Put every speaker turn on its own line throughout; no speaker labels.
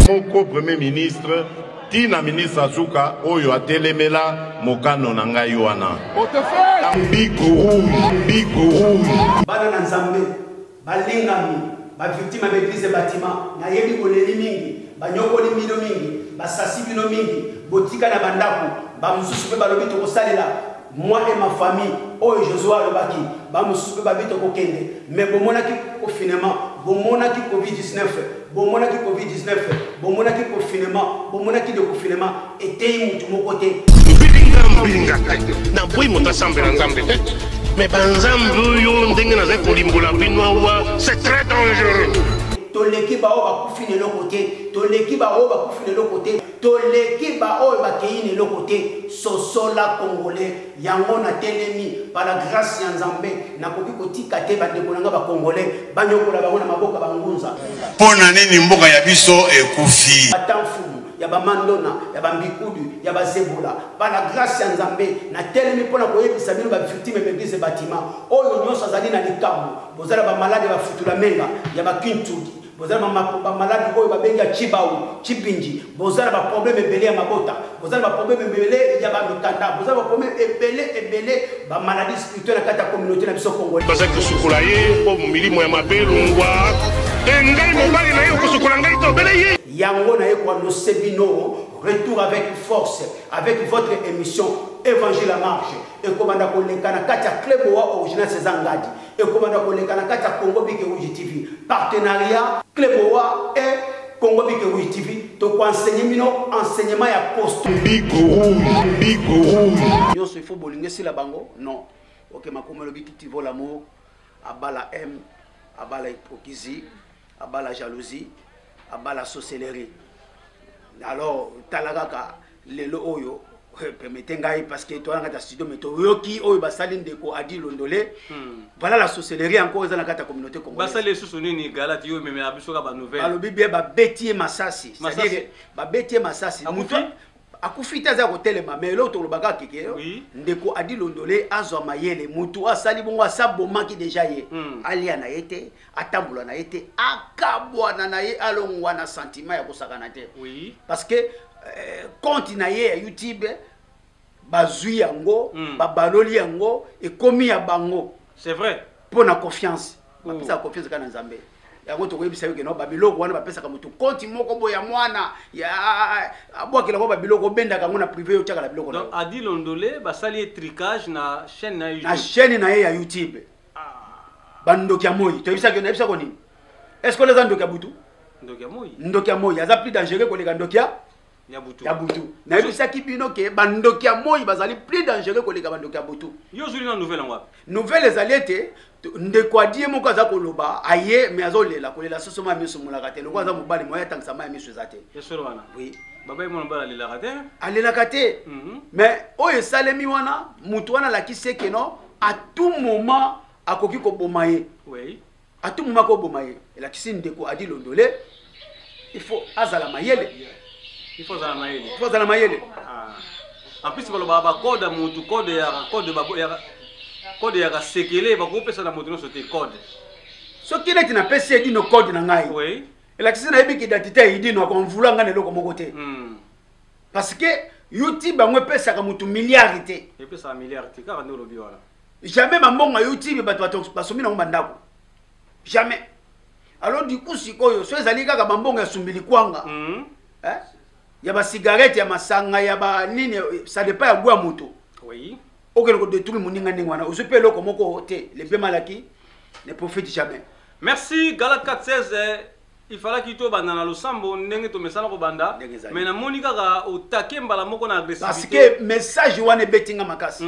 Moko premier ministre tina ministre Azuka oyo atelemela mokano na ngai wana. Bico rouge.
Bana na Nzambe, balingami, ba victime ba église bâtiment, na yebi koleli mingi, ba nyokoli mino mingi, ba sasi bino mingi, botika na bandako, ba mususu pe balobi to kosalela. Moi et ma famille, oh Joshua Lobaki, Bamusu Babito Kokende, mais Bomonaki confinement, Bomonaki Covid-19, Bomonaki Covid-19, Bomonaki confinement, Bomonaki de confinement, et tout mon côté.
Mais c'est très dangereux.
Toleki ba o ba kufine le côté, toleki ba o ba kufine le côté, toleki ba o ba keine le côté, sosola congolais, yango na telemi par la grâce ya Nzambe, na koki kotika te ba dekolanga ba congolais, ba nyokola ba na maboka ba ngunza.
Pona nini mboka ya biso ekufi.
Atamfumu, ya ba mandona, ya ba mbikudu, ya ba zebola, par la grâce ya Nzambe, na telemi pona koyebisa bino ba victime ba église bâtiment, oyo nyoso azali na likabu, bozala ba malade ba futula menga, ya ba kintudi. Bozala ba maladi oyo babenga chibau, chipinji, bozala ba problème ebele ya mabota, bozala ba problème ebele ya ba mikanda, bozala ba problème ebele ba maladie spirituelle na kata communauté na biso congolais.
Parce que sukulaye po milimo ya mabelungwa, engai mobali na yo kusukula ngai to beleye.
Yango na yeko no sebino, retour avec force avec votre émission Évangile à marche et commanda kolekana kata Kleboa original Cezangadi et commanda kolekana kata Congo Bike Rouge TV partenariat Kleboa et Congo Bike Rouge TV to ko enseigner mino enseignement ya poste
Bico rouge.
Yo il faut bolingue si la bango non OK makomelo biki vaut l'amour abala m abala hypocrisie abala jalousie abala sorcellerie. Alors talagaka lelo oyo permettez ngai parce que toi dans ta studio mais yoki oyo basali ndeko adi londolé voilà la sorcellerie encore dans la communauté congolaise
basali sous nini galati yo meme abisoka ba nouvelle
alobi bien ba betier masasi c'est-à-dire ba betier masasi mutu akufita za kotelema mais l'autre lobaka keke ndeko adi londolé azwa mayele mutu asali bongo asabomaki déjà ye alia na yete atambula na yete akabwana na ye alongwa na sentiment ya kosakana te parce que compte na ye YouTube bazui yango babaloli yango ekomi ya bango
c'est vrai
pour na confiance bapesa confiance kana Nzambe yango to koyebisa yoke no babiloko wana bapesa ka mutu compte moko boya mwana ya abwakela ko babiloko benda kango na privé yo tiaka la biloko
donc adi londolé basali tricage na chaîne na YouTube
na chaîne na ye ya YouTube bandoki ya moyi to yebisa ko nini est-ce que les andoki ya butu ndoki ya moyi aza plus dangereux ko les ndoki ya butu na yebisa ki bino ke bandoki ya moyi bazali plus dangereux ko les bandoki ya butu
yo zuli na nouvelle ngwa
nouvelle ezalete ndeko adie moko aza koloba aye mais azolela kolela soso ma miso mulaka te lokwa aza mobali moya tangisa ma miso ezate
yesolo wana
oui
baba yimona bala lela te
alelaka te mais oyo salemi wana mutu wana lakise ke no à tout moment akoki ko bomaye
oui
à tout moment ko bomaye elakisi ndeko adi londolé il faut azala mayele
il faut zala mayele en plus balo baba code mutu code ya sekele ba ko pesa na mutu no sote code
so kile tina pesa dino code na ngai
oui
elakisi na yebiki identité idino ko mvulanga ne loko moko te parce que YouTube bangwe pesa ka mutu milliard te
et pesa milliard te ka ndo lobi wala
jamais mambonga YouTube bato basomi na mbandako jamais alors du coup sikoyo so ezali kaka mambonga ya sumbili kwanga ya ba cigarette ya masanga ya ba nini ça dépend ya gwa moto
oui
okelo ko détruire moninga ndingwana usupe loko moko te le pe malaki ne profite jamais.
Merci Galat 416 il fallait qu'il to banda na losambo ndenge to mesana ko banda mais na monika ka otake mbala moko na agressivité
parce que message wana bettinga makasi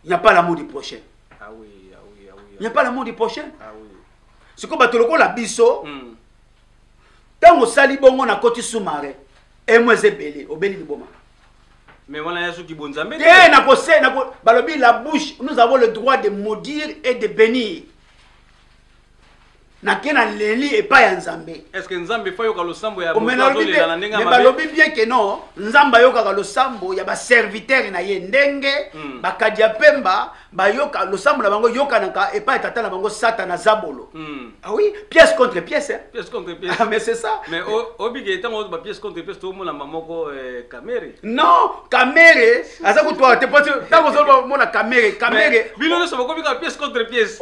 il n'y a pas l'amour du prochain.
Ah oui.
Il n'y a pas l'amour du prochain.
Ah oui.
C'est comme batoloko la biso tango sali bongo na koti sous-marin et moi zebele obeli liboma.
Mais voilà yasu ki bonzambe.
Balobi la bouche, nous avons le droit de maudire et de bénir. nakena leli epa ya nzambe.
Est-ce que nzambe fa yoka losambo ya
balobi bien que non, nzamba yoka losambo ya ba serviteur na ye ndenge bakadia pemba ba yoka losambo na bango yoka naka epa tata na bango Satana zabolo. Ah oui, pièce contre pièce. Hein?
Pièce contre pièce.
Ah mais c'est ça.
Mais obligé tango ba pièce contre pièce to mona mamoko camere.
Non, camere, asa ko toi te pote tango zo mona camere.
Bino no so ko bi ka pièce contre pièce.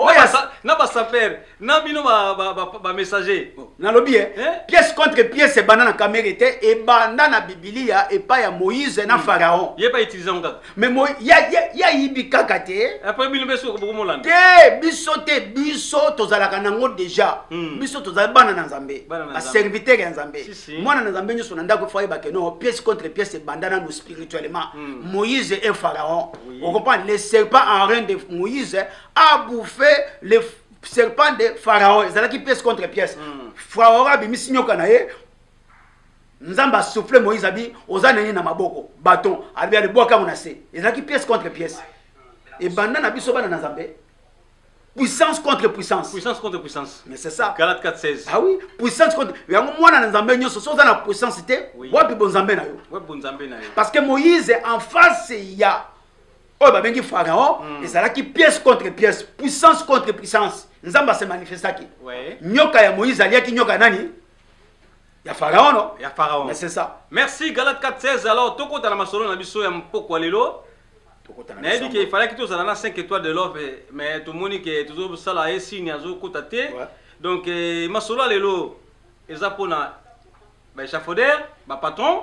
Na ba saper, na bino ba messager.
Na lobi pièce contre pièce c'est banana camere te e banana Biblia e pa ya Moïse na Pharaon.
Il pas utilisé on
mais ya ibika kate.
Après bino beso ko molanda.
Te biso tozalaka nango déjà. Biso tozala banana nzambe. Ba serviteur ya nzambe. Mwana na nzambe nyoso na ndako fa yeba ke non pièce contre pièce c'est bandana nous spirituellement. Moïse et Pharaon. On comprend les serpents en reine de Moïse a bouffé les serpent de Pharaon, ils allaient qui pièce contre pièce. Pharaon a mis signoka na ye. Nzamba soufflé Moïse a dit aux années na maboko, bâton, abi ali boka monacé. Ils allaient qui pièce contre pièce. Et bandana biso bana nzambe. Puissance contre puissance.
Puissance contre puissance.
Mais c'est ça.
Galates 4:16.
Ah oui, puissance contre. Yango mwana nzambe nyoso so za na puissance té. Wapi bonzambe na yo.
Ouais bonzambe na yo.
Parce que Moïse en face ya oh bah bengi Pharaon, et ça là qui pièce contre pièce, puissance contre puissance. Nzamba se manifesta qui.
Ouais.
Nyoka ya Moïse alia ki nyoka nani? Ya Pharaon non?
Ya Pharaon.
Mais c'est ça.
Merci Galates 4:16. Alors toko ta na masolo na biso ya mpoko lelo. Toko ta na. Mais dit qu'il fallait que tous na 5 étoiles de l'or mais tout moni que toujours ça là est signe azo kotate. Donc masolo lelo eza pona ba échafaudaire, ba patron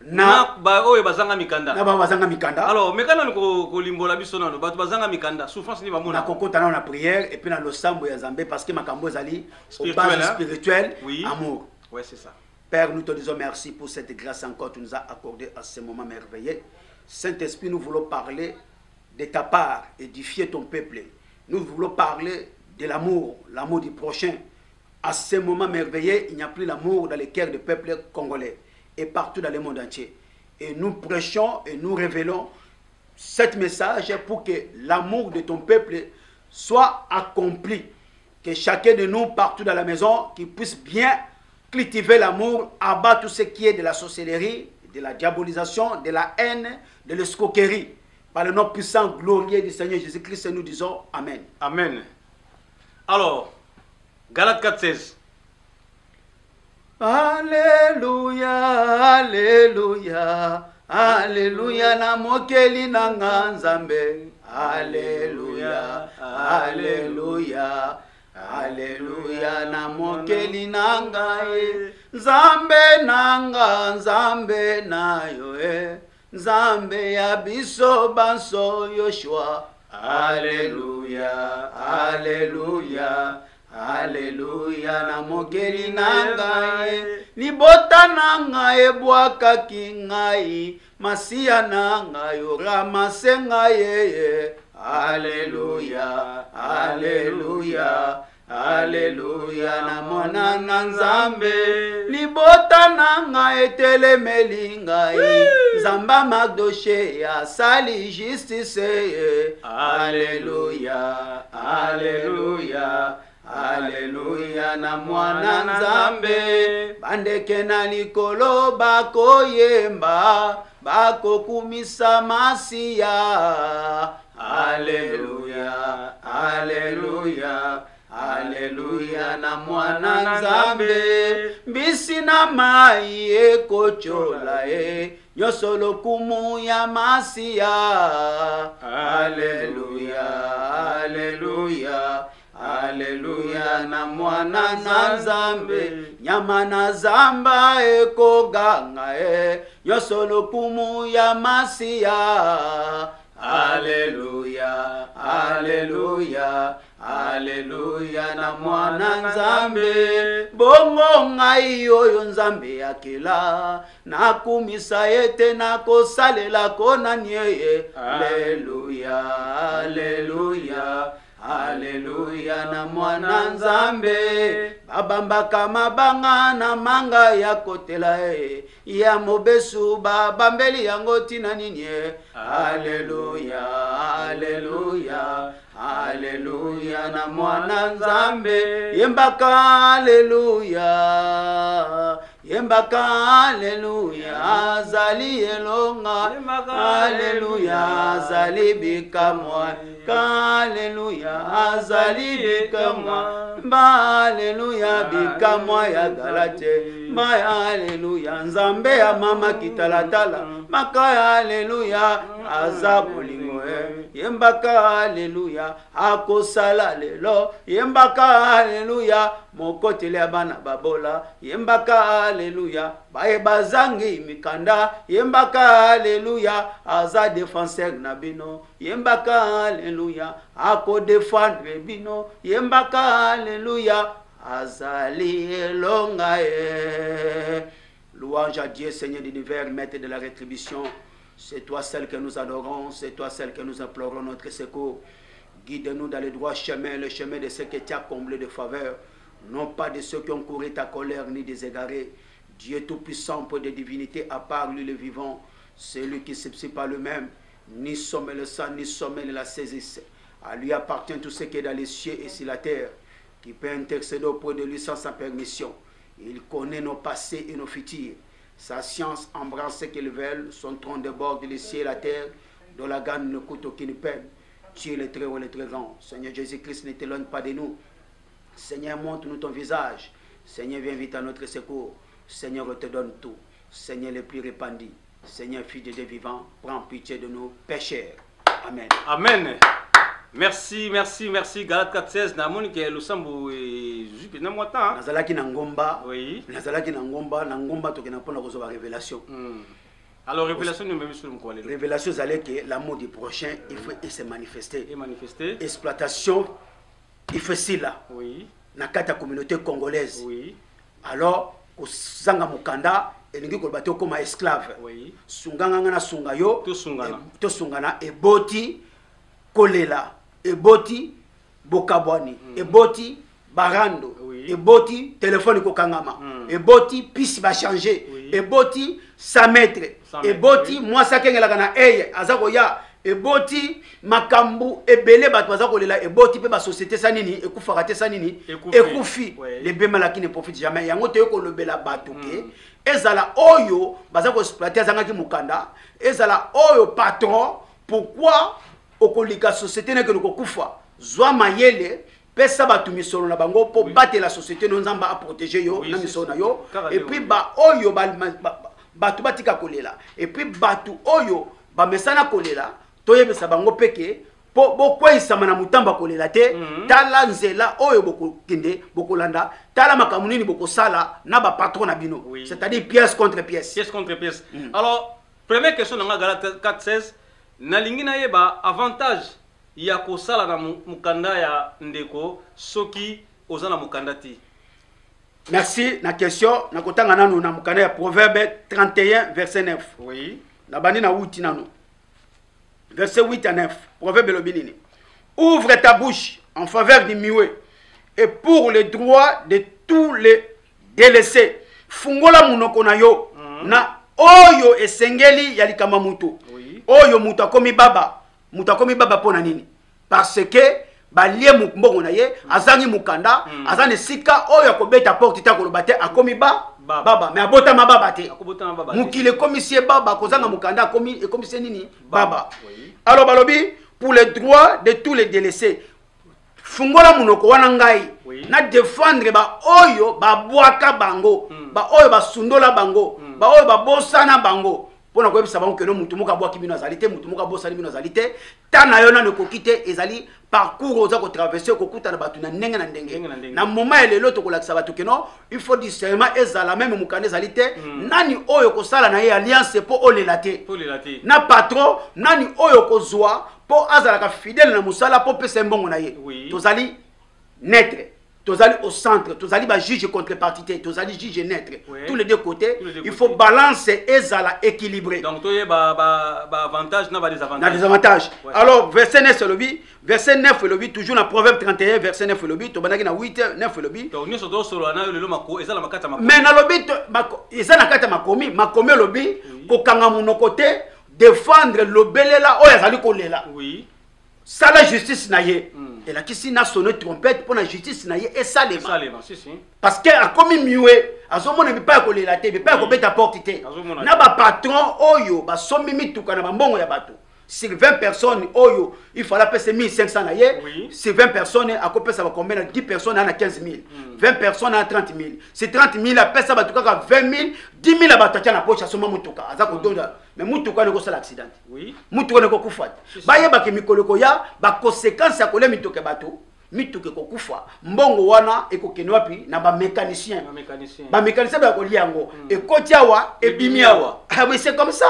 na ba oyo bazanga mikanda.
Na ba bazanga mikanda.
Alors mekana ko limbola biso na ba bazanga mikanda. Souffrance ni ba mona.
Na kokota na prière et puis na losambo ya Nzambe parce que makambo ezali spirituel,
oui.
Amour.
Ouais, c'est ça.
Père, nous te disons merci pour cette grâce encore que tu nous as accordée à ce moment merveilleux. Saint-Esprit, nous voulons parler de ta part, édifier ton peuple. Nous voulons parler de l'amour, l'amour du prochain. À ce moment merveilleux, il n'y a plus l'amour dans les cœurs du peuple congolais et partout dans le monde entier. Et nous prêchons et nous révélons ce message pour que l'amour de ton peuple soit accompli. Que chacun de nous, partout dans la maison, qui puisse bien cultiver l'amour, abattre tout ce qui est de la sorcellerie, de la diabolisation, de la haine, de l'escroquerie. Par le nom puissant, glorieux du Seigneur Jésus-Christ, nous disons Amen.
Amen. Alors, Galates 4:16.
Alléluia, Alléluia, Alléluia, na mokeli na Nzambe. Alléluia, Alléluia, Alléluia, na mokeli na ngai. Nzambe nanga, Nzambe na yo Nzambe ya biso banso Yoshua. Alléluia, Alléluia, Alléluia, na mokeli na ngai. Libota na ngai ebwakaki ngai. Masia na ngai oramase ngai. Alléluia, Alléluia, Alléluia, na mona na Nzambe. Libota na ngai etelemeli ngai. Nzamba Magdoshe asali justice. Alléluia, Alléluia, Alléluia, na mwana Nzambe. Bandeke na likolo bakoyemba, bakokumisa Masia. Alléluia, Alléluia, Alléluia, na mwana Nzambe. Mbisi na mai ekochola nyonso lokumu ya Masia. Alléluia, Alléluia, Alléluia, na mwana na Nzambe. Nyama na zamba ekoganga nyonso lokumu ya Masia. Alléluia, Alléluia, Alléluia, na mwana Nzambe. Bongo ngai oyo Nzambe akela, nakumisa ete nakosalela konani ye. Alléluia, Alléluia, Alléluia, na mwana Nzambe. Babambaka mabanga na manga ya kotela ya mobesu babambeli yango tina nini. Alléluia, Alléluia, Alléluia, na mwana nzambe yembaka haleluya yembaka haleluya azali elonga haleluya azali bikamwa haleluya azali bikamwa haleluya bikamwa ya galate maya haleluya nzambe ya mama kitalatala maka haleluya aza bolingo yembaka haleluya akosala lelo yembaka haleluya mokotele abana babola yembaka haleluya baye bazangi mikanda yembaka haleluya aza défenseur na bino yembaka haleluya ako défendre bino yembaka haleluya azali elonga louange à Dieu Seigneur de l'univers maître de la rétribution. C'est toi celle que nous adorons, c'est toi celle que nous implorons notre secours. Guide-nous dans le droit chemin, le chemin de ceux qui t'ont comblé de faveur, non pas de ceux qui ont couru ta colère ni des égarés. Dieu tout-puissant, pour des divinités à part lui le vivant, c'est lui qui ne subsiste pas lui-même, ni sommet le sang, ni sommet ne la saisisse. À lui appartient tout ce qui est dans les cieux et sur la terre, qui peut intercéder auprès de lui sans sa permission. Il connaît nos passés et nos futurs. Sa science embrasse ce qu'ils veulent, son trône déborde le ciel et la terre, dont la gagne ne coûte aucune peine. Tu es le très haut, le très grand. Seigneur Jésus-Christ, ne t'éloigne pas de nous. Seigneur, montre-nous ton visage. Seigneur, viens vite à notre secours. Seigneur, on te donne tout. Seigneur, le plus répandu. Seigneur, fils de Dieu vivant, prends pitié de nous, pécheurs. Amen.
Amen. Merci, merci, merci. Galate 4:16. Namoni ke lusambu jupe na mwata.
Nazalaki na ngomba.
Oui.
Nazalaki na ngomba to kena pona kozo ba révélation.
Alors révélation nous même sur quoi les
révélation zalé que l'amour du prochain il faut se manifester.
Et manifester.
Exploitation il faut si là.
Oui.
Na kata communauté congolaise.
Oui.
Alors kozanga mukanda elingi ko bato comme esclave.
Oui.
Sunganga na sunga yo.
To
sungana eboti kolela eboti bokabwani eboti barando eboti téléphone kokangama eboti pisi ba changer eboti 100 mètres eboti mwasa kengela kana eye azako ya eboti makambu ebele bato bazako lela eboti pe ba société sanini ekufaka te sanini ekufi le bema lakini profite jamais yango te ko lobela bato ke ezala oyo bazako exploiter zangaki mukanda ezala oyo patron pourquoi okolika société ne que nous kufa zwa mayele pesa batu misolo na bango po battre la société non nzamba a protéger yo na misolo na yo et puis ba oyo batu batika kolela et puis batu oyo ba mesana kolela toyebesa bango peke po bokwisa na mutamba kolela te tala nzela oyo bokokende bokolanda tala makamunini bokosala na ba patron na bino c'est-à-dire pièce contre pièce.
Pièce contre pièce. Alors première question dans Galate 4:16 nalingi na yeba avantage ya kosala na mukanda ya ndeko soki ozana mukanda ti.
Merci na question na kotanga nanu na mukanda ya Proverbe 31 verset 9.
Oui.
Na bandi na wuti nanu. Verset 8 à 9. Proverbe lobinini. Ouvre ta bouche en faveur du muet et pour le droit de tous les délaissés. Fungola munoko na yo na oyo esengeli ya likama mutu. Oyo mutakomi baba pona nini parce que balie mbongo na ye azangi mukanda azane sika oyo akobeta porte ta kolobate akomi baba mais abota mababa te mukile komisie baba kozanga mukanda akomi ekomise nini baba. Alors balobi pour le droit de tous les délaissés fungola munoko wana ngai na défendre ba oyo ba bwaka bango ba oyo ba sundola bango ba oyo ba bosana bango pona ko ebisa bango que no mutu moka bwaki bino azalité mutu moka bosani bino azalité tana yo na ne kokite ezali parcours oza ko traverser ko kuta na batu na ndenge na ndenge na moment elelo to kolakisa batu que non il faut discernement ezala même mukande ezalité nani oyo ko sala na ye alliance po olelate na patron nani oyo ko zwa po azala ka fidèle na musala po pesa mbongo na ye tozali naître tozali au centre tozali ba juge contrepartie tozali juge neutre tous les deux côtés il faut balancer ezala équilibré
donc toye ba avantage na ba désavantage
na désavantage alors verset 9 verset 9 lobi toujours dans Proverbe 31 verset 9 lobi to banaki na 8 9 lobi
donc nyoso to solo na yo lelo mako ezala makata mako
mais na lobi ezala makata makomi lobi ko kanga monoko te défendre lobelela oyo azali kolela ça la justice na ye et la kisi na sonné trompette pour la justice na ye et ça les
si si
parce que a comme mieux azomona bipa ko lela te bipa ko beta porte te na ba patron oyo ba somi mituka na mbongo ya bato sur 20 personnes oyo il fallait payer 1500 na ye sur 20 personnes a ko pesa ba combien 10 personnes na 15000 20 personnes na 30000 c'est 30000 a pesa ba tuka 20000 10000 ba tacha na poche soma mutuka aza ko donda mais mutuka ne ko sala accident mutuka ne ko kufa ba yeba ke mikoloko ya ba conséquence ya ko le mituka bato mituke ko kufa mbongo wana ekokene wapi na ba mécanicien ba ko liango ekotiawa ebimiawa mais c'est comme ça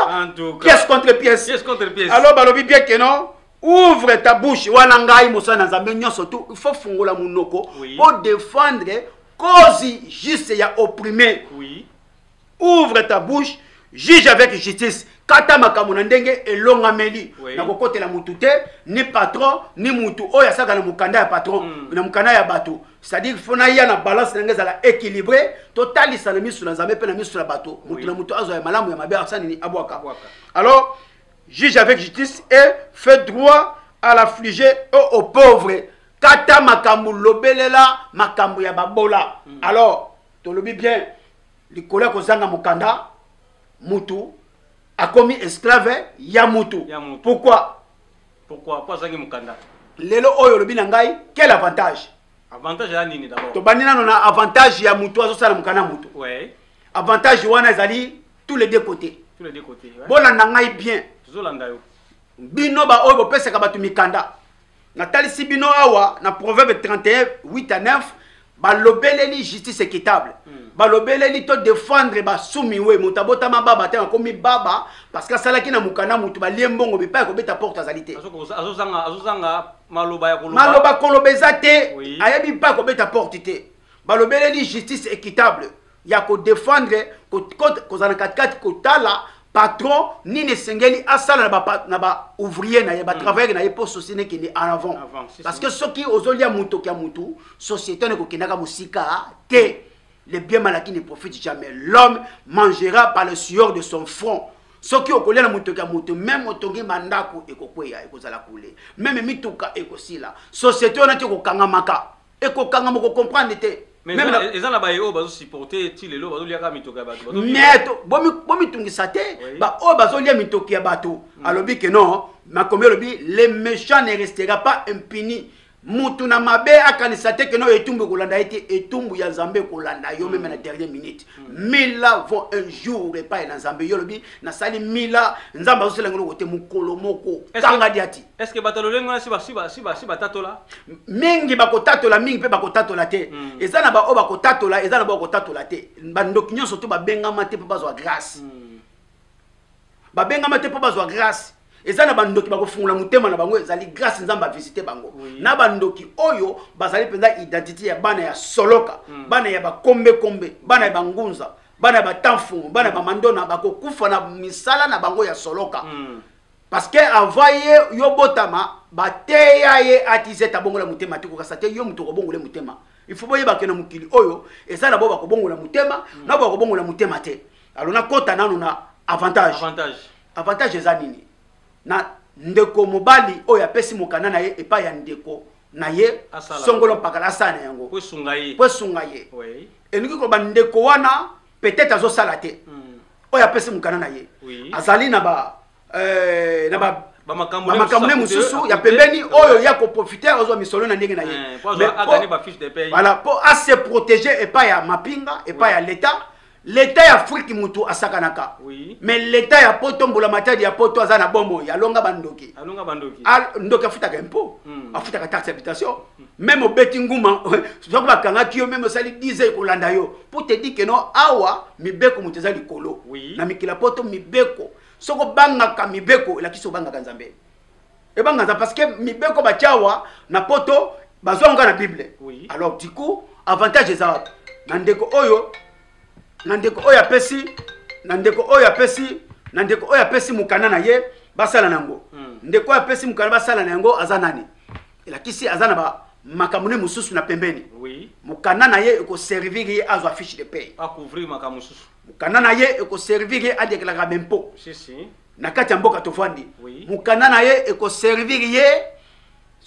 pièce contre pièce alors balobi bien que non ouvre ta bouche wana ngai mosana nzambe nyonso tout il faut fungola munoko pour défendre cause juste ya opprimé ouvre ta bouche juge avec justice kata makambo na ndenge elongameli na kokotela mutu te ni patron ni mutu oyo asaka na mukanda ya patron na mukanda ya bato c'est-à-dire fona ya na balance na ngeza la équilibré total ça na misu na nzambe pe na misu na bato mutu na mutu azo ya malamu ya mabe asani ni abwaka alors juge avec justice et fait droit à l'affligé aux pauvres kata makambo lobelela makambo ya babola alors tolobi bien likolo ko zanga mukanda mutu a commis esclave ya mutu. Pourquoi
ça mukanda
lelo oyo lobi na ngai quel avantage
ya nini d'abord
to banina na avantage ya mutu azo sala mukanda mutu avantage wana ezali tous les deux côtés bona na ngai bien
tozolanda yo
bino ba oyo bopesa ka batu mikanda na talisi bino awa na proverbe 31 8 à 9 balobeleli justice équitable balobeleli to défendre ba sumiwe mutabota mababa te komi baba parce que salaki na mukana mutu ba liembongo bipa ko beta porte azalité
azozanga maloba ya
koloba ezate ayebi pa ko beta porte te balobeleli justice équitable ya ko défendre ko zana katikati ko tala patron ni ne sengeli asala na ba ouvrier na ba travailler na pour société qui est en avant parce que ceux qui ozolia muto kia mutu société ne ko kinaka musika te le bien malaki ne profite jamais l'homme mangera par le sueur de son front ceux qui okolia na muto kia mutu même otongi mandako ekokweya ekozala kule même mituka ekosila société on a ko kanga maka ekokanga moko comprendre te
même ils ont bayo bazo supporter ti lelo bazo liaka mitoka bato
mais bomi tungisa te ba o bazo lia mitoki ya bato alobi que non makombe lobi les méchants ne restera pas impunis mutu na mabe akanisa te que non etumbu kolanda ete etumbu ya Nzambe kolanda yo même na dernière minute mila vont un jour et pas na Nzambe yo lobi na sali mila Nzamba zo selengolo kote mukolo moko kanga diati
est-ce que batalolengo na si batatola
mingi bakotatola mingi pe bakotatola te eza na ba o bakotatola eza na ba bakotatola te bandoki nyonso to babengama te pe bazwa grâce babengama te pe bazwa grâce ezana bandoki bakofungula mutema na bango ezali grâce nzamba visiter bango na bandoki oyo bazali penza identité ya bana ya soloka bana ya bakombe bana ya bangunza bana ya batanfu bana ya bamandona bakokufa na misala na bango ya soloka parce que avaye yo botama bateya ye atizeta bongola mutema tiko kasate yo muto kobongola mutema il faut boyeba ke na mukili oyo ezana bo bakobongola mutema na bo bakobongola mutema te alors na kota nanu na avantage ezanini na ndeko mobali oyo apesi mokana na ye epa ya ndeko na ye songolo pakala sana yango po sunga ye elingi ko bandeko wana peut-être azosala te oyo apesi mokana na ye azali na ba makamune mususu ya pembeni oyo ya ko profiter ozo misolo na ndenge na ye voilà pour se protéger epa ya mapinga epa ya l'état ya Afrique mutu asakanaka mais l'état ya poto mbola matadi ya poto azana bombo ya longa bandoki ndoki afuta ka impôt afuta ka taxe d'habitation même au beti nguma soko bakanga kiyo même sali 10 ko landa yo pour te dire que non awa mibeko mutu ezali kolo na mikila poto mibeko soko banga ka mibeko la kiso banga kanzambe e banga za parce que mibeko bachawa na poto bazonga na Bible alors du coup avantage za nandeko oyo nandeko oya pesi mukana na ye basala nango ndeko ya pesi mukana basala nango azanani ela kisi azana ba makamune mususu na pembeni mukana na ye eko servir ye azo affiche de paye
couvrir makamususu
mukana na ye eko servir ye adekla mempo na kati ya mboka tofandi mukana na ye eko servir ye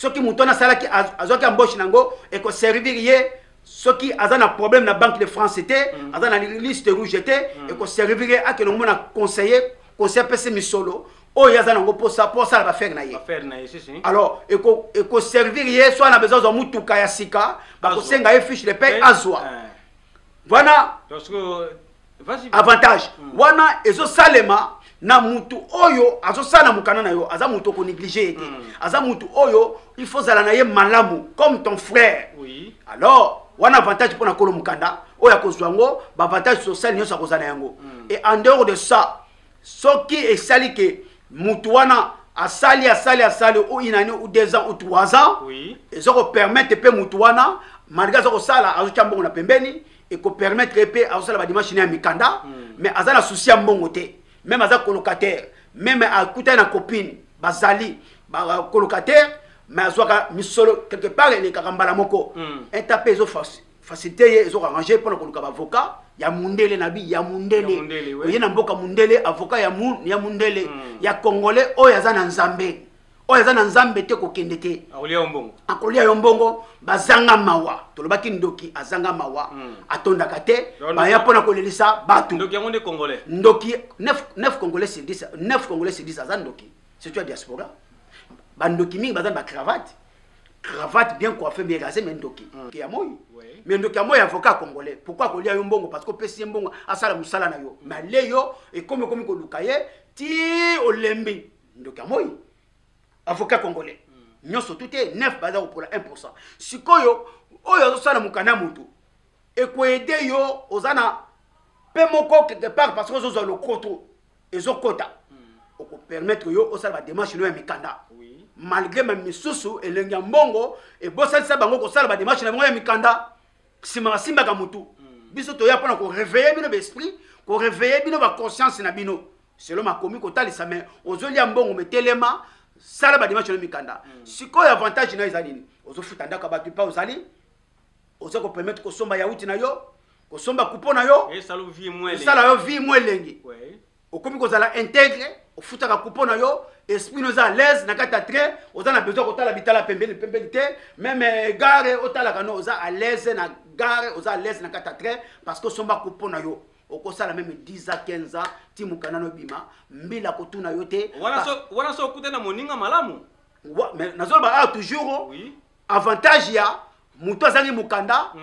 soki mutu wana asalaki azwaki embauche nango ekoservir ye soki aza na problème na banque de France te aza na liste rouge te ekoservir ye akende komona conseiller apesi misolo oyo aza nango mposa bafere na ye alors ekoservir ye so ana besoin azwa mutuka ya sika bakosenga ye fiche de paye azwa wana avantage wana ezosalema na mutu oyo azosala mukana na yo aza mutu okonéglige ye te aza mutu oyo il faut zala na ye malamu comme ton frère alors wana avantage mpona kolo mukanda oyo akozwa yango baavantage social nyonso akozala yango et en dehors de ça soki esali ke mutu wana asali ou inani ou 2 ans ou 3 ans ezoko permettre pe mutu wana malgré azoko sala azotia mbongo na pembeni eko permettre pe azosala ba dimanche ya mikanda mais azana souci ya mbongo te même aza colocataire même akuta na copine bazali ba colocataire mais azwaka misolo quelque part ele kakambala moko intapé zo facilité ezo arranger pour koluka ba avocat ya mundele nabi ya mundele oyena mboka mundele avocat ya mundele ya congolais oyo aza na nzambe te kokende te akolia yo mbongo bazanga mawa tolobaki ndoki azanga mawa atondaka te baya mpona kolelisa batu ndoki 9 congolais sur 10 aza ndoki c'est toi diaspora bandoki mingi baza ba cravate bien coiffé bien rasé mais ndoki ya moyi mais ndoki ya moyi avocat congolais pourquoi kolia yo mbongo parce que pesi mbongo asala musala na yo mais leyo et comme koluka ye ti olembi ndoki ya moyi avocat congolais nyonso tout est 9 baza pour 1%. Sikoyo oyo azosala mukana mutu ekoede yo ozana pe moko quelque part parce que ozozwa lokoto ezokota oko permettre yo osala ba démarche no ya mikanda malgré même misusu elengi ya mbongo ebosalisa bango kosala ba démarche na bango ya mikanda simba ka mutu biso toya mpona ko réveiller bino l'esprit ko réveiller bino ba conscience na bino selon ma komi kotalisa mais ozolia mbongo metelema sala ba dimanche na mikanda sikoyo avantage na ezali nini ozofuta ndaka batu pa ozali ozako permettre ko somba yaouti na yo ko somba coupo na yo
et sala
vie mwelengi okomi kozala intègre ofuta ka coupo na yo esprit nous à l'aise na kata train oza na besoin kotala bitala pembeli te même gare otala kano oza à l'aise na gare oza à l'aise na kata train parce que somba coupo na yo okosala même 10 à 15 ans ti mukana no bima mbila kotuna yote
wana so kutena moninga malamu
mais nazoba toujours avantage ya muto azangi mukanda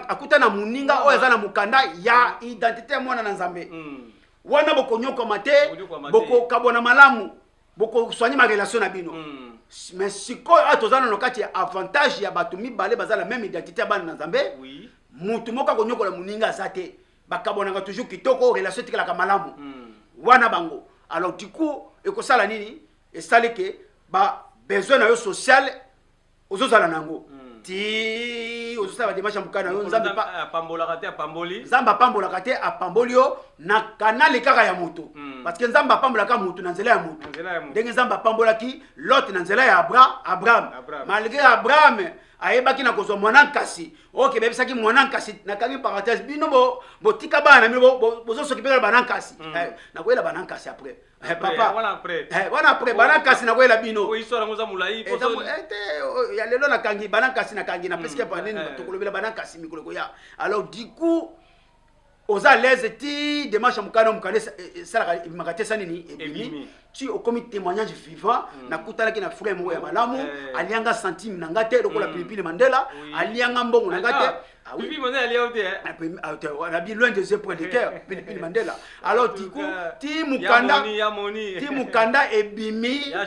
akutana muninga oyo azana mukanda ya identité mwana na nzambe wana bokonyoko mate boko kabona malamu boko soigner ma relation na bino mais sikoyo atozana no kati ya avantage ya batu mibale bazala même identité bana na nzambe mutu moko akonyokola muninga zate bakabonanga toujours kitoko relation tikalaka malamu wana bango alors du coup ekosala nini esali ke ba besoin na yo social ozozala nango ti ozosala démarche mukana yo nzambe
apambolaka te apamboli
nzambe apambolaka te apamboli yo na kanali kaka ya mutu parce que nzambe apambolaka mutu na nzela ya mutu ndenge nzambe apambolaki Lot na nzela ya Abraham malgré Abraham ayebaki na kozwa mwana nkasi oke bebisaki mwana nkasi nakangi parenthèse bino botika bana mino bozosoki pekala bana nkasi nakoyela bana nkasi après papa wana après bana nkasi nakoyela bino
histoire ngoza mulai
ya lelo nakangi bana nkasi nakangi na peske panini tokolobela bana nkasi mikolo koya alors du coup oza l'aise ti démarche mukana mukana sala makate sanini ebimi ti okomi témoignage vivant nakutalaki na frère moko ya malamu alianga centime na ngate lokola pilipili Mandela alianga mbongo na ngate
pilipili Mandela aliaute
on bien loin des points de terre pilipili Mandela alors du coup ti mukanda ebimi
ya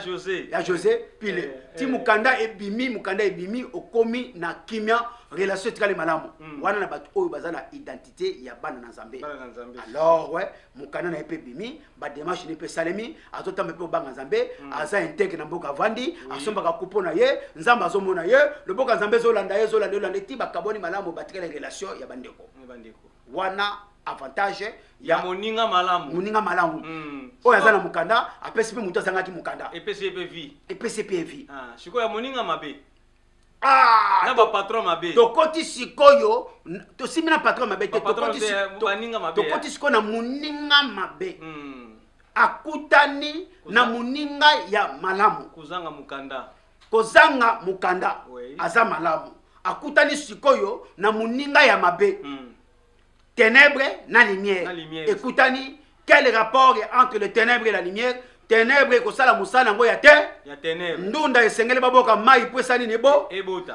José pile ti mukanda ebimi okomi na kimia relation etikali malamu wana na bato oyo baza na identité ya bana na nzambe alors mukanda na epe bimi ba démarche ne pe salemi azotamba pe banga nzambe aza intègre na mboka vandi asombaka kupo na ye nzambe azomona ye le boka nzambe zolanda ti bakaboni malamu batikala relation ya bandeko wana avantage
ya moninga
malamu oyo aza na mukanda apesi pe mutu azangaki mukanda
epesi
pe vie
sikoyo ya moninga mabe na ba patron mabe
tokoti sikoyo tosimi na patron mabe te tokoti sikoyo na moninga mabe akutani na moninga ya malamu
kuzanga mukanda
kozanga mukanda aza malamu akutani sikoyo na muninga ya mabe ténèbres na lumière ekutani quel rapport entre le ténèbre et la lumière ténèbre ekosala mosala yango ya te ndunda esengeli baboka mai po esali nebo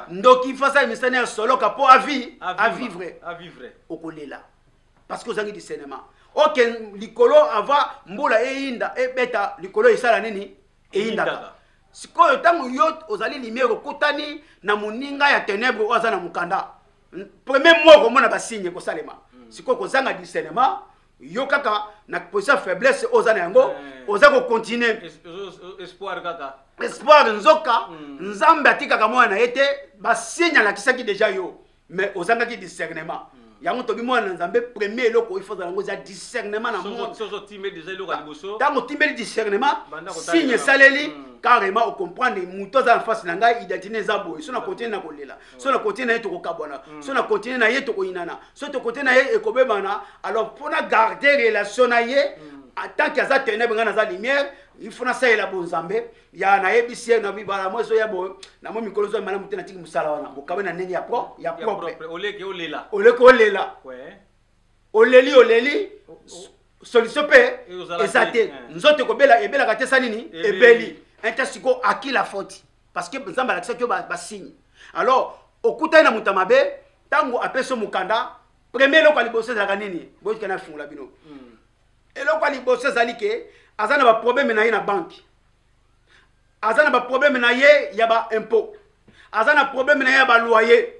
ndoki fasa emisani ya soloka po avivre okolela parce que ozangi discernement oke likolo ava mbula eyinda ebeta likolo esala nini eyindaka sikoyo ntango yo ozali lumière okutani na moninga ya ténèbre oyo aza na mokanda premier mot okomona basigne ekosalema sikoyo kozanga discernement yo kaka na position faiblesse oza na yango oza ko continuer espoir nzoka nzambe atikaka mwana na ye te basigne alakisaki déjà yo mais ozangaki discernement yango tobi mwana nzambe premier eloko il faut yango za discernement na monde ntango timbeli discernement signe esaleli carrément ocomprendre moto aza na face na ngai identité eza boye so na continue na kolela so na continue na ye tokokabwana so na continue na ye tokoyinana so tokontinue na ye ekobebana alors mpona garder relation na ye tant que aza ténèbre nga naza lumière il faut nasalela bonzambe ya nayebisi ye na bibala mwa ezoya boye na mwa mikolo ezoya malamu te natiki mosala wana bokabe na ndenge ya propre oleki olela oleli solution mpe eza te nzoto ebelaka te sa nini ebeli ente siko aki la faute parce que nzambe alakisaki yo basigne alors okutani na moto mabe ntango apesi mokanda premier eloko ya liboso ezalaka nini boyika na fungola bino eloko ya liboso ezali ke aza na baproblème na ye na banke aza na baproblème na ye ya baimpôt aza na problème na ye ya baloyer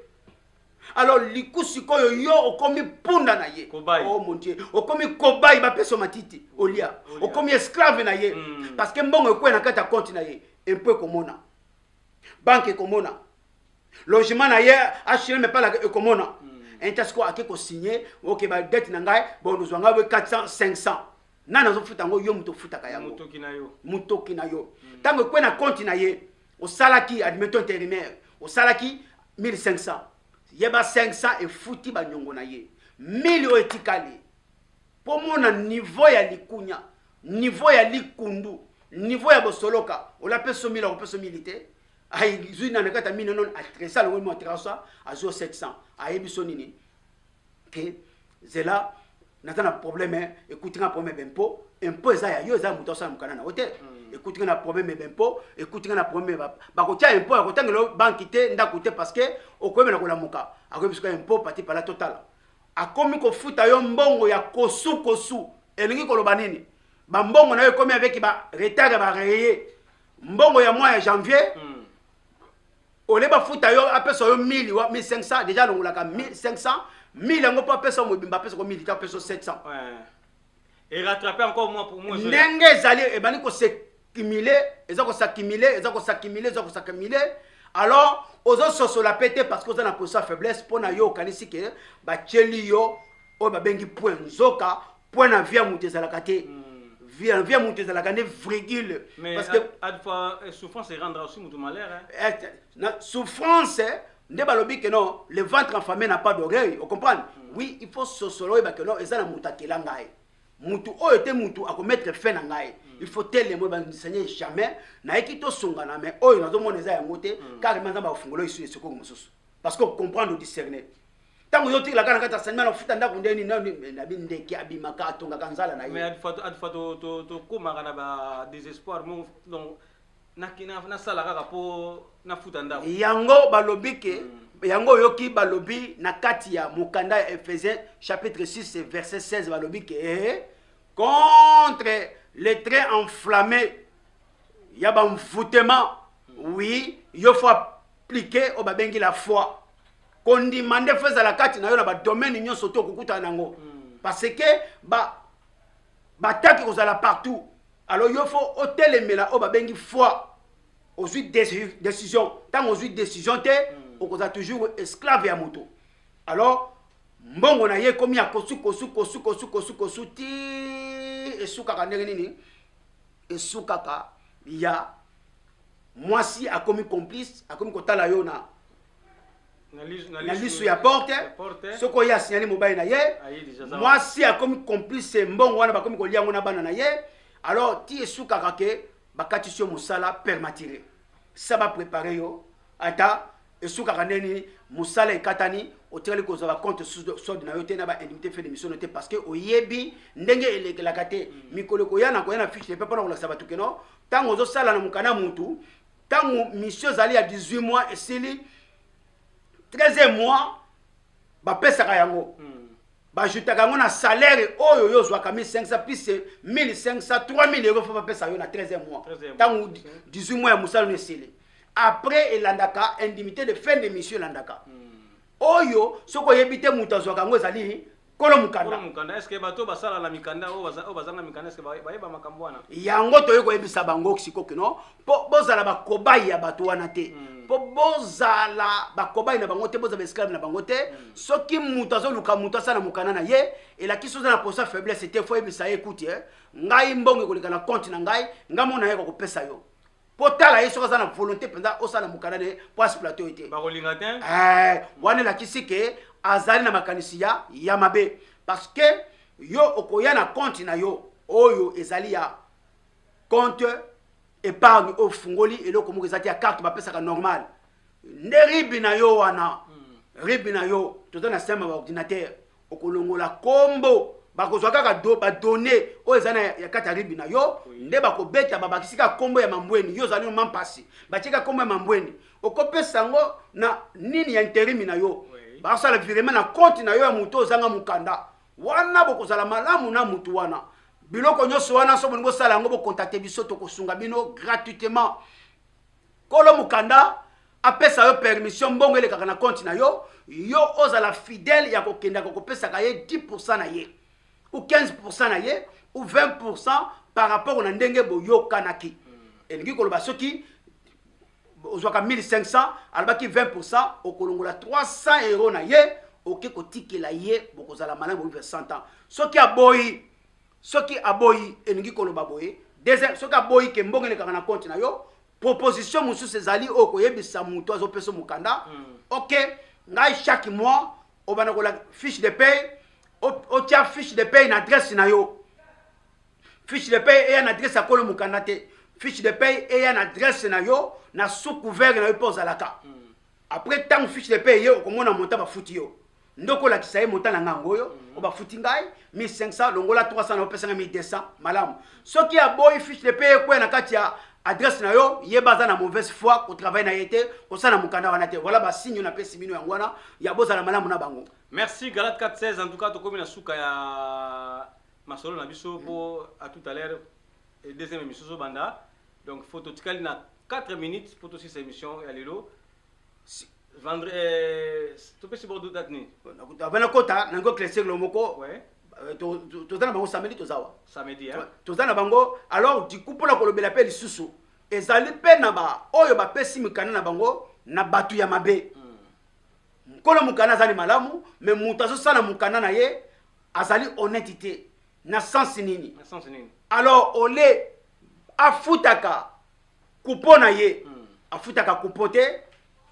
alors liku sikoyo yo okomi punda na ye oh mon dieu okomi kobai bapesa matiti olia okomi esclave na ye parce que mbongo ekwe na kati ya compte na ye impôt ekomona banke ekomona logement na ye HLM epalaka ekomona intasiko ake kosigné oke badete na ngai bon ozwanga we 400 500 nana azofuta yango yo moto ofutaka yango mutoki na yo ntango ekwe na compte na ye osalaki admettons intérimaire osalaki 1500 yeba 500 efuti banyongo na ye 1000 oyo etikali po mona niveau ya likunya niveau ya likundu niveau ya bosoloka olapeso 1000 okopeso 1000 te ay zui na nakata 1000 non atresa lo mo atrasa azo 700 ayebiso nini ke zela natana problème écoutez un problème d'impôt impôt eza ya yo eza muto sa mukana na hotel écoutez un problème d'impôt écoutez un problème ba ko tia impôt ko tangelo banque te ndakoute parce que okoyeba na kolamuka akoyebiso ka impôt parti par la totale akomi ko futa yo mbongo ya kosu elingi koloba nini ba mbongo na yo komi avec ba retard ba rayé mbongo ya mois ya janvier oleba futa yo apeso yo 1000 wa 1500 déjà longolaka 1500 1000 yango pa pesa mo bimba pesa ko 1000 ta pesa 700
et rattraper encore moins pour moi
ndenge ezali ebani ko s'accumuler alors ozo sosola pété parce que oza na position faiblesse pona yo kanisi ke ba cheli yo o ba bengi point nzoka point na via mutezala kate via mutezala kane virgule
parce que à fois souffrance et rendre aussi mutu malheur
souffrance nde balobi que non le ventre enfamé n'a pas d'oreille on comprend oui il faut sosolo et que non ezana mutakela ngai mutu o était mutu à mettre fin na ngai il faut tellement moi enseigner jamais na ekito songana mais o nazo mona eza yango te carrément za ba fungola isu esoko mususu parce que comprendre discerner tango yo tikala kana kata enseignement na futa ndako ndeni na bindeki abimaka atonga kanzala na ye
mais adfa to komaka na ba désespoir donc na sala kaka po na futa ndako
yango balobike yango yoki balobi na kati ya mokanda ya Ephésiens chapitre 6 verset 16 balobike contre les traits enflammés ya ba mfutema oui yo faut appliquer au babengi la foi kondi mande feza la kati na yo na ba domaine nyonso to kokuta nango parce que bataki kozala partout alors yo faut otelemela o babengi foi aux décision tant aux décision te on a toujours esclave ya moto alors mbongo na ye komi ya kosu ti esukaka ndenge nini esukaka ya mwasi akomi complice akomi kotala yo na lisu ya porte soko ya signali mobile na ye mwasi akomi complice mbongo wana bakomi koliango na bana na ye alors ti esukaka ke bakati sio musala permatiré ça va préparer yo ata esuka kaneni musala ekatani otirali kozala compte solde na yo te na ba indemnité fait d'émission noté parce que oyebi ndenge elekelaka te mikolo koyana fiche de paie mpona kolakisa bato keno ntango ozosala na mokanda mutu ntango mission ezali ya 18 mois esili 13e mois bapesaka yango bajutaka yango na salaire oyo yo ozwaka 1500 plus 1500 3000 euros fo bapesa yo na 13e mois ntango 18 mois ya mosala no esili après elandaka indemnité de fin de mission elandaka oyo soko yebi te mutu azwaka yango ezali kolo mukanda
est-ce que bato basala na mikanda o bazanga mikanda est-ce que bayeba makambo wana
yango toye koyebisa bango sikoki no po bozala bakobai ya bato wana te po bozala bakobai na bango te bozala esclave na bango te soki mutu azoluka mutu asala mukanda na ye elaki soza na posa faiblesse te fo yebisa ye ekuti ngai mbongo ekoleka na compte na ngai ngamona ye kokopesa yo po tala ye soki aza na volonté mpenza osala mukanda ne po asplateau ete
bakolinga te
wana elakisi ke azali na makanisi ya mabe parce que yo okoya na compte na yo oyo ezali ya compte épargne o fungoli eloko moko ezali ya carte bapesaka normal nde ribi na yo wana ribi na yo toza na système ya ordinateur okolongola kombo bakozwa kaka badonné oyo ezali ya kati ya ribi na yo nde bakobeta babakisika kombo ya mambweni yo ozali noma mpasi batika kombo ya mambweni okopesa yango na nini ya interimi na yo basala virement na compte na yo ya mutu ozanga mukanda wana bokozala malamu na mutu wana biloko nyonso wana so bolingo sala yango bocontacte biso tokosunga bino gratuitement kolo mukanda apesa yo permission mbongo elekaka na compte na yo yo ozala fidèle ya kokenda kokopesaka ye 10% na ye ou 15% na ye ou 20% par rapport na ndenge boyokanaki elingi koloba soki ozwaka 1500 alobaki 20% okolongola 300 euros na ye oke kotikela ye bokozala malamu bovive 100 ans soki aboyi elingi koloba boye deuxième soki aboyi ke mbongo elekaka na compte na yo proposition mosusu ezali oyo koyebisa mutu azopesa mukanda ok ngai chaque mois obanda kola fiche de paye otia fiche de paye na adresse na yo fiche de paye eya na adresse ya kolo mukanda te fiche de paye eya na adresse na yo na sous couvert na yo mpo ozalaka après ntango fiche de paye ye okomona monta bafuti yo ndoko olakisa ye monta na ngango oyo obafuti ngai 1500 longola 300 na opesanga 1200 malamu soki aboyi fiche de paye ekwea na kati ya adresse na yo ye baza na mauvaise foi kotravaille na ye te kosala mukanda wana te voilà basigne napesi bino yango wana ya bozala malamu na bango.
Merci Galate 416 en tout cas tokomi na suka ya masolo na biso po à tout à l'heure deuxième émission so banda donc photo tikali na 4 minutes pour aussi cette émission ya lelo vendredi to pesi bordo datni
avana kota nango classique lo moko
ouais
tozana bango samedi tozawa
samedi hein
tozana bango alors du coup pour la kolobela pe lisusu ezali pe na ba oyo ba pesi mikana na bango na batu ya mabe kolo mukana azali malamu mais mutu azosala mukana na ye azali honnêteté na sens nini alors ole afutaka kupo na ye afutaka kupo te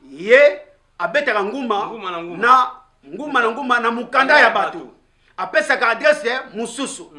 ye abetaka nguma na mukanda ya batu apesaka adresse mususu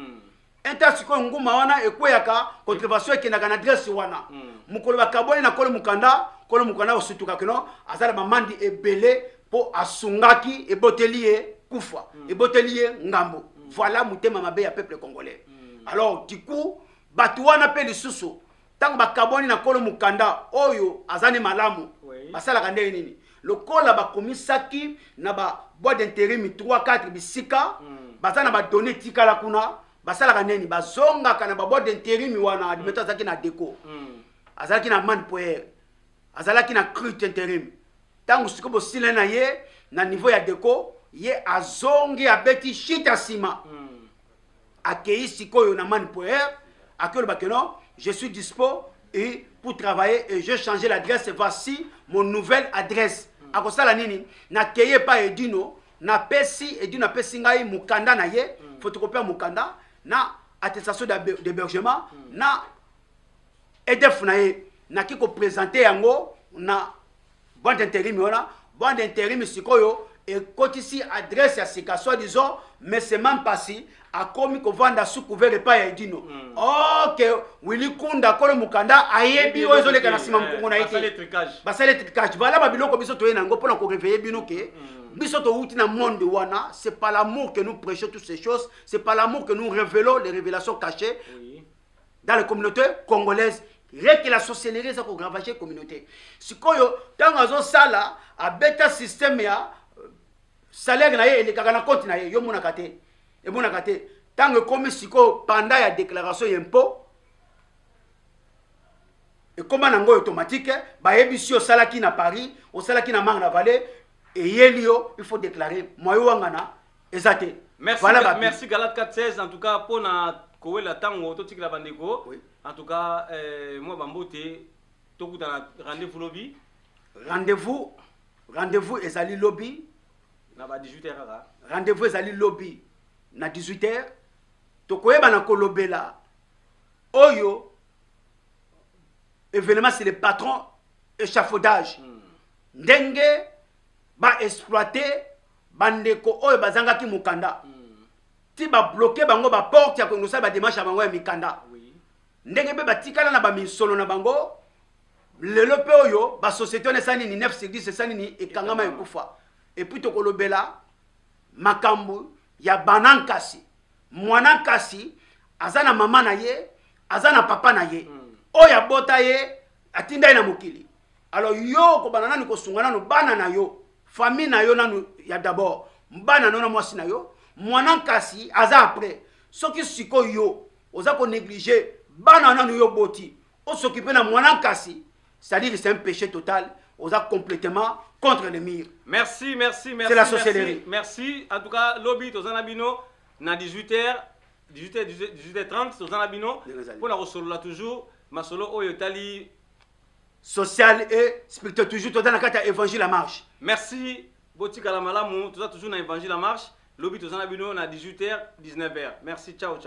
intasiko nguma wana ekweyaka contribution ekendaka na adresse wana mukolo bakaboni na kolo mukanda osutuka kino azala mamandi ebele po asungaki eboteli ye kufa eboteli ye ngambo voilà mutema mabe ya peuple congolais alors du coup batu wana pe lisusu tango bakaboni na kolo mukanda oyo azani malamu basalaka ndenge nini lokola bakomisaki na ba bois d'intérim 3 4 bisika baza na ba données tikala kuna basalaka neni bazongaka na ba bois d'intérim wana admeto azaki na déco azalaki na man poer azalaki na crut intérim tango siko bosile na ye na niveau ya déco ye azongi abeti shita sima akei sikoyo na man poer akelo bakeno je suis dispo et pour travailler et je changer l'adresse voici mon nouvelle adresse akosala nini na keye pa edino na pesi ngai mukanda na ye photocopie mukanda na attestation d'hébergement na EDF na ye na kiko présenter yango na boîte d'intérim wana boîte d'intérim sikoyo et quand ici adresse à ces cas soi-disant mais c'est même pas si a commis qu'on vend sous couvert et pas ya dino ok Willy Kunda kolo mukanda ayebi ozo le kana sima mkongo na été basale tricage voilà ba biloko biso to yenango pour ko réveiller bino ke biso to uti na monde wana c'est pas l'amour que nous prêchons toutes ces choses c'est pas l'amour que nous révélons les révélations cachées dans les communautés congolaises rien que la sorcellerie ça ko ravager communauté sikoyo tanga zo sala a beta système ya salaire na ye elekaka na compte na ye yo mona kate et mona kate tant que comme siko pendant la déclaration d'impôt et comme nango automatique ba yebi au salaki na Paris au salaki na Manga na Vallée et yelio il faut déclarer moyo wangana ezate
merci
voilà
merci Galate 416 en tout cas pour na kowe la tango to tikila bandeko en tout cas moi bambote to kuta rendez-vous lobby rendez-vous ezali lobby na ba 18h
rendez-vous ezali lobby na 18h tokoyeba na kolobela oyo événement c'est le patron échafaudage ndenge ba exploiter bandeko oyo bazangaki mukanda ti ba bloquer bango ba porte ya ko ngosa ba démarche bango ya mikanda ndenge be batikala na ba misolo na bango lelo pe oyo ba société na sani ni 9 sur 10 sani ni ekangama ekufa et puis tokolobela makambo ya banankasi mwanakasi azana mama na ye azana papa na ye oya bota ye atinda na mokili alors yo ko banana ni ko sungana no bana na yo famille na yo nanu ya d'abord mbana no na mwasi na yo mwanakasi aza après soki siko yo oza ko négliger bana nanu yo boti o s'occuper na mwanakasi c'est-à-dire c'est un péché total oza complètement contre le mur.
Merci.
C'est la sorcellerie.
Merci. En tout cas, lobby tozana bino na 18h30 tozana bino pour la resolo toujours masolo oyo tali
social et spirituel toujours tozana kata évangile à marche.
Merci. Botika la malamu toza toujours na évangile à marche. Lobby tozana bino na 18h 19h. Merci. Ciao.